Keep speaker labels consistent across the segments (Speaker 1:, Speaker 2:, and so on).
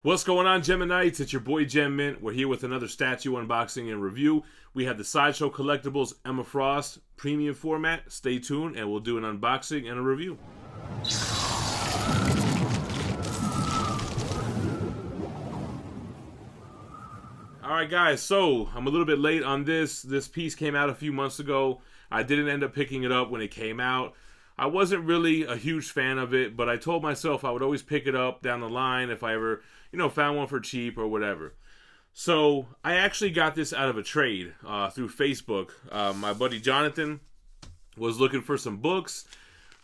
Speaker 1: What's going on, Geminites? It's your boy Gem Mint. We're here with another statue unboxing and review. We have the Sideshow Collectibles Emma Frost premium format. Stay tuned and we'll do an unboxing and a review. Alright guys, so I'm a little bit late on this. This piece came out a few months ago. I didn't end up picking it up when it came out. I wasn't really a huge fan of it, but I told myself I would always pick it up down the line if I ever, found one for cheap or whatever. So I actually got this out of a trade through Facebook. My buddy Jonathan was looking for some books.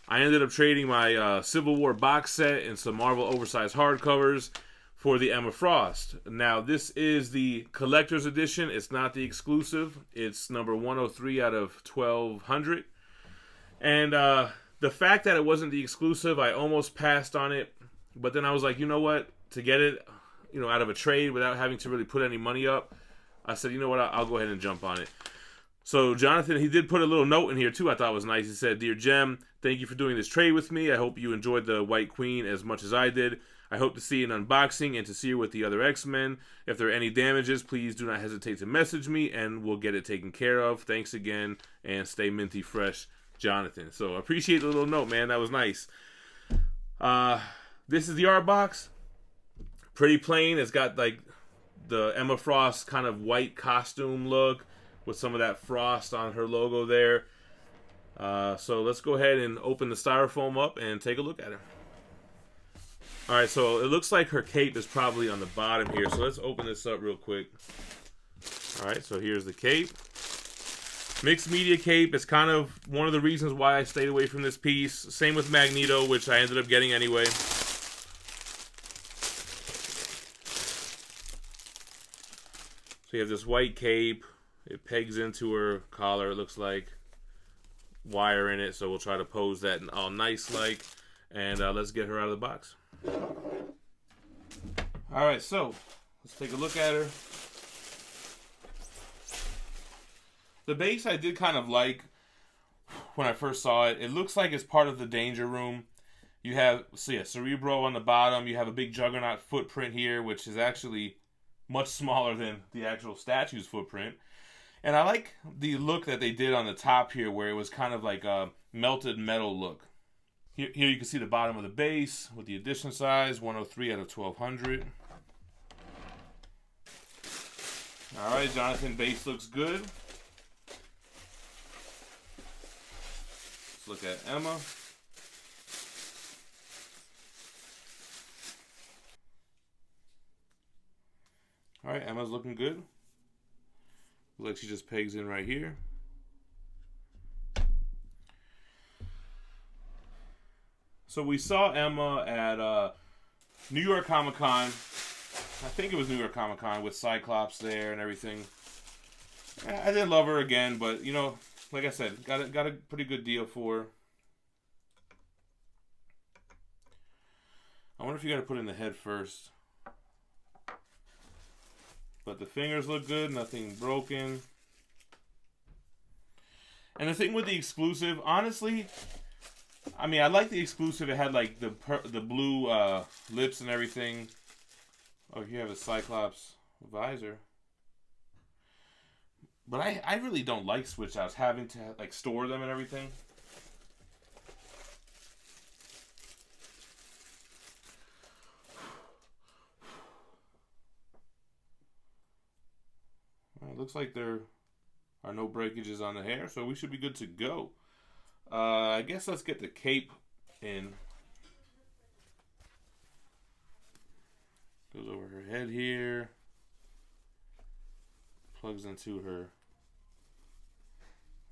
Speaker 1: I ended up trading my Civil War box set and some Marvel oversized hardcovers for the Emma Frost. Now, this is the collector's edition. It's not the exclusive. It's number 103 out of 1200. And the fact that it wasn't the exclusive, I almost passed on it. But then I was like, you know what? To get it, out of a trade without having to really put any money up, I said, you know what? I'll go ahead and jump on it. So Jonathan, he did put a little note in here too. I thought was nice. He said, "Dear Gem, thank you for doing this trade with me. I hope you enjoyed the White Queen as much as I did. I hope to see an unboxing and to see her with the other X-Men. If there are any damages, please do not hesitate to message me and we'll get it taken care of. Thanks again and stay minty fresh, Jonathan." So I appreciate the little note, man. That was nice. This is the art box. Pretty plain. It's got like the Emma Frost kind of white costume look with some of that frost on her logo there. So let's go ahead and open the styrofoam up and take a look at her. Alright, so it looks like her cape is probably on the bottom here. So let's open this up real quick. Alright, so here's the cape. Mixed media cape. It's kind of one of the reasons why I stayed away from this piece. Same with Magneto, which I ended up getting anyway. So you have this white cape. It pegs into her collar, it looks like. Wire in it, so we'll try to pose that all nice like. And let's get her out of the box. Alright, so let's take a look at her. The base I did kind of like when I first saw it. It looks like it's part of the Danger Room. You have, Cerebro on the bottom. You have a big Juggernaut footprint here, which is actually much smaller than the actual statue's footprint. And I like the look that they did on the top here, where it was kind of like a melted metal look. Here you can see the bottom of the base with the edition size, 103 out of 1200. Alright, Jonathan, base looks good. Let's look at Emma. Alright, Emma's looking good. Looks like she just pegs in right here. So we saw Emma at New York Comic Con. I think it was New York Comic Con with Cyclops there and everything. I didn't love her again, but like I said, got a pretty good deal for her. I wonder if you got to put in the head first. But the fingers look good, nothing broken. And the thing with the exclusive, honestly, I mean, I like the exclusive. It had like the blue lips and everything. Oh, here you have a Cyclops visor. But I really don't like switch outs, having to like store them and everything. It looks like there are no breakages on the hair, so we should be good to go. I guess let's get the cape in. Goes over her head here. Plugs into her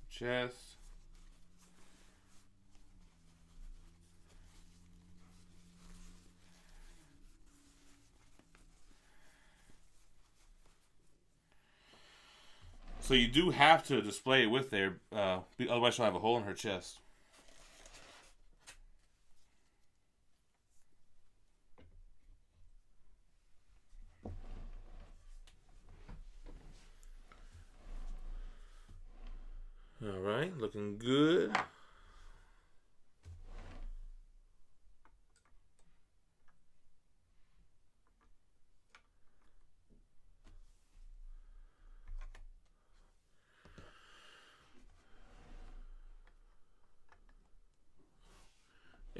Speaker 1: chest. So you do have to display it with there, otherwise she'll have a hole in her chest. Alright, looking good.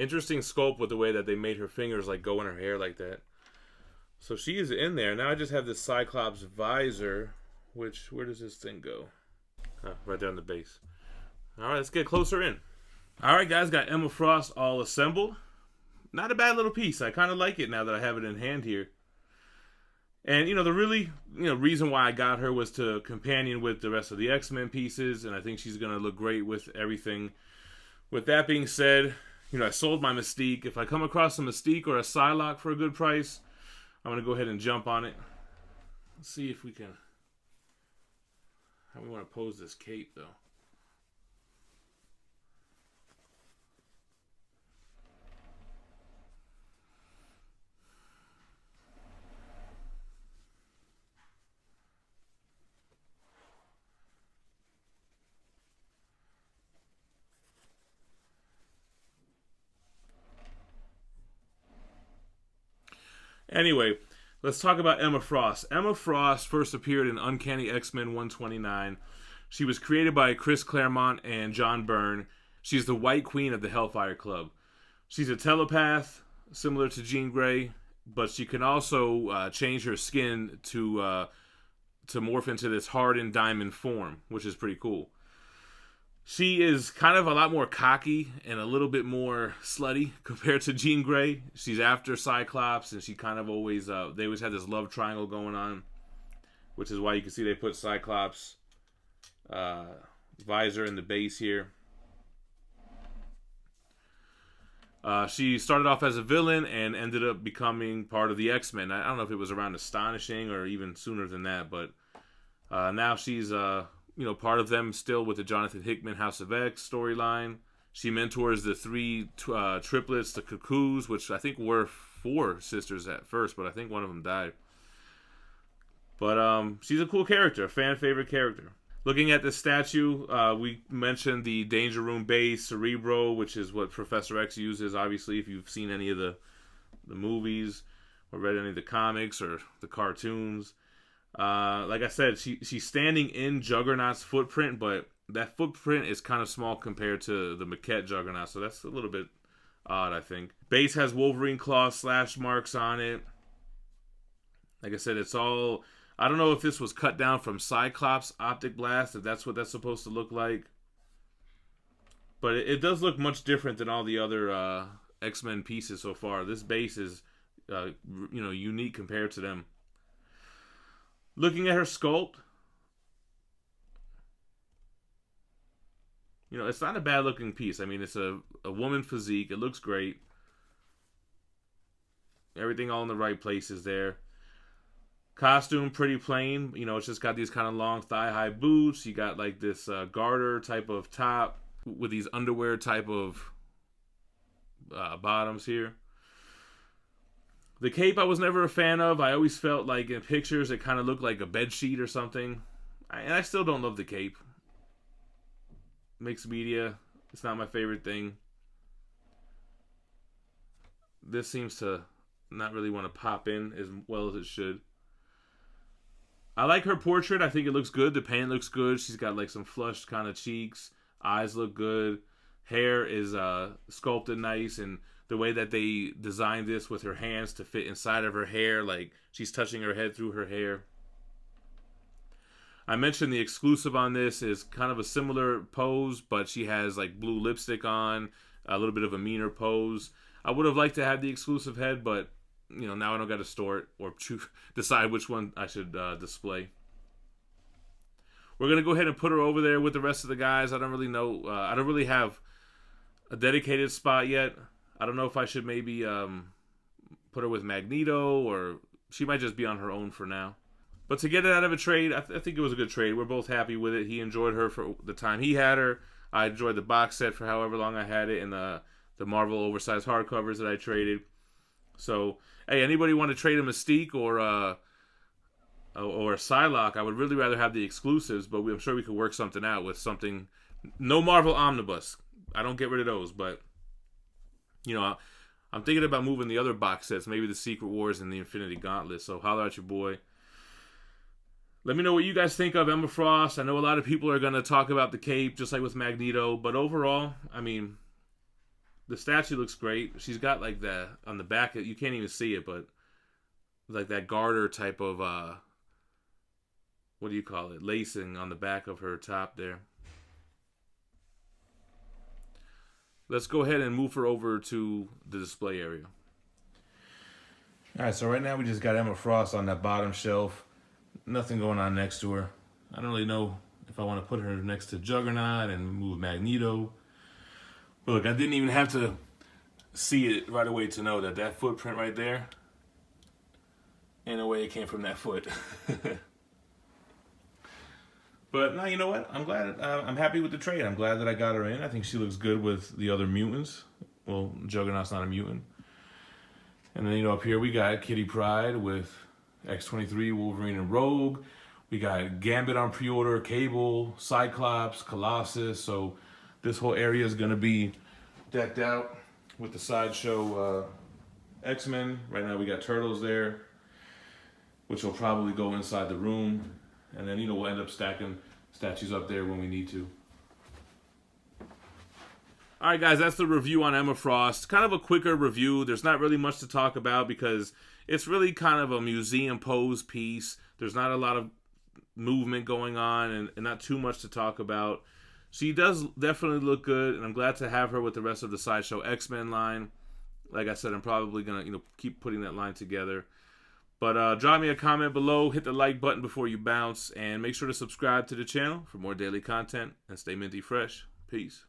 Speaker 1: Interesting sculpt with the way that they made her fingers like go in her hair like that. So she is in there. Now I just have this Cyclops visor, which, where does this thing go? Right there on the base. All right, let's get closer in. All right, guys, got Emma Frost all assembled. Not a bad little piece. I kind of like it now that I have it in hand here. And, the really, reason why I got her was to companion with the rest of the X-Men pieces, and I think she's going to look great with everything. With that being said, I sold my Mystique. If I come across a Mystique or a Psylocke for a good price, I'm going to go ahead and jump on it. Let's see if we can... How we want to pose this cape, though. Anyway, let's talk about Emma Frost. Emma Frost first appeared in Uncanny X-Men 129. She was created by Chris Claremont and John Byrne. She's the White Queen of the Hellfire Club. She's a telepath, similar to Jean Grey, but she can also change her skin to morph into this hardened diamond form, which is pretty cool. She is kind of a lot more cocky and a little bit more slutty compared to Jean Grey. She's after Cyclops, and she kind of always, they always had this love triangle going on, which is why you can see they put Cyclops visor in the base here. She started off as a villain and ended up becoming part of the X-Men. I don't know if it was around Astonishing or even sooner than that, but now she's... part of them still with the Jonathan Hickman House of X storyline. She mentors the three triplets, the Cuckoos, which I think were 4 sisters at first, but I think one of them died. But she's a cool character, a fan favorite character. Looking at the statue, we mentioned the Danger Room base, Cerebro, which is what Professor X uses, obviously, if you've seen any of the movies or read any of the comics or the cartoons. Like I said, she's standing in Juggernaut's footprint, but that footprint is kind of small compared to the maquette Juggernaut, so that's a little bit odd, I think. Base has Wolverine claw slash marks on it. Like I said, it's all... I don't know if this was cut down from Cyclops Optic Blast, if that's what that's supposed to look like. But it does look much different than all the other X-Men pieces so far. This base is, unique compared to them. Looking at her sculpt, it's not a bad looking piece. I mean, it's a woman physique. It looks great. Everything all in the right places there. Costume, pretty plain. It's just got these kind of long thigh-high boots. You got like this garter type of top with these underwear type of bottoms here. The cape I was never a fan of. I always felt like in pictures it kind of looked like a bedsheet or something. And I still don't love the cape. Mixed media. It's not my favorite thing. This seems to not really want to pop in as well as it should. I like her portrait. I think it looks good. The paint looks good. She's got like some flushed kind of cheeks. Eyes look good. Hair is sculpted nice, and the way that they designed this with her hands to fit inside of her hair, like she's touching her head through her hair. I mentioned the exclusive on this is kind of a similar pose, but she has like blue lipstick on, a little bit of a meaner pose. I would have liked to have the exclusive head, but now I don't got to store it or decide which one I should display. We're going to go ahead and put her over there with the rest of the guys. I don't really know. I don't really have a dedicated spot yet. I don't know if I should maybe put her with Magneto, or she might just be on her own for now. But to get it out of a trade, I think it was a good trade. We're both happy with it. He enjoyed her for the time he had her. I enjoyed the box set for however long I had it, and the Marvel oversized hardcovers that I traded. So, hey, anybody want to trade a Mystique or a Psylocke? I would really rather have the exclusives, but I'm sure we could work something out with something. No Marvel Omnibus. I don't get rid of those, but I'm thinking about moving the other box sets, maybe the Secret Wars and the Infinity Gauntlet. So holler at your boy. Let me know what you guys think of Emma Frost. I know a lot of people are going to talk about the cape, just like with Magneto. But overall, I mean, the statue looks great. She's got like the on the back. You can't even see it, but like that garter type of what do you call it? Lacing on the back of her top there. Let's go ahead and move her over to the display area. All right, so right now we just got Emma Frost on that bottom shelf. Nothing going on next to her. I don't really know if I want to put her next to Juggernaut and move Magneto. But look, I didn't even have to see it right away to know that that footprint right there, in a way, it came from that foot. But now, you know what? I'm glad. I'm happy with the trade. I'm glad that I got her in. I think she looks good with the other mutants. Well, Juggernaut's not a mutant. And then, you know, up here we got Kitty Pryde with X-23, Wolverine, and Rogue. We got Gambit on pre-order, Cable, Cyclops, Colossus. So this whole area is going to be decked out with the Sideshow X-Men. Right now we got Turtles there, which will probably go inside the room. And then, you know, we'll end up stacking statues up there when we need to. All right, guys, that's the review on Emma Frost. Kind of a quicker review. There's not really much to talk about because it's really kind of a museum pose piece. There's not a lot of movement going on and not too much to talk about. She does definitely look good, and I'm glad to have her with the rest of the Sideshow X-Men line. Like I said, I'm probably going to, keep putting that line together. But drop me a comment below, hit the like button before you bounce, and make sure to subscribe to the channel for more daily content, and stay minty fresh. Peace.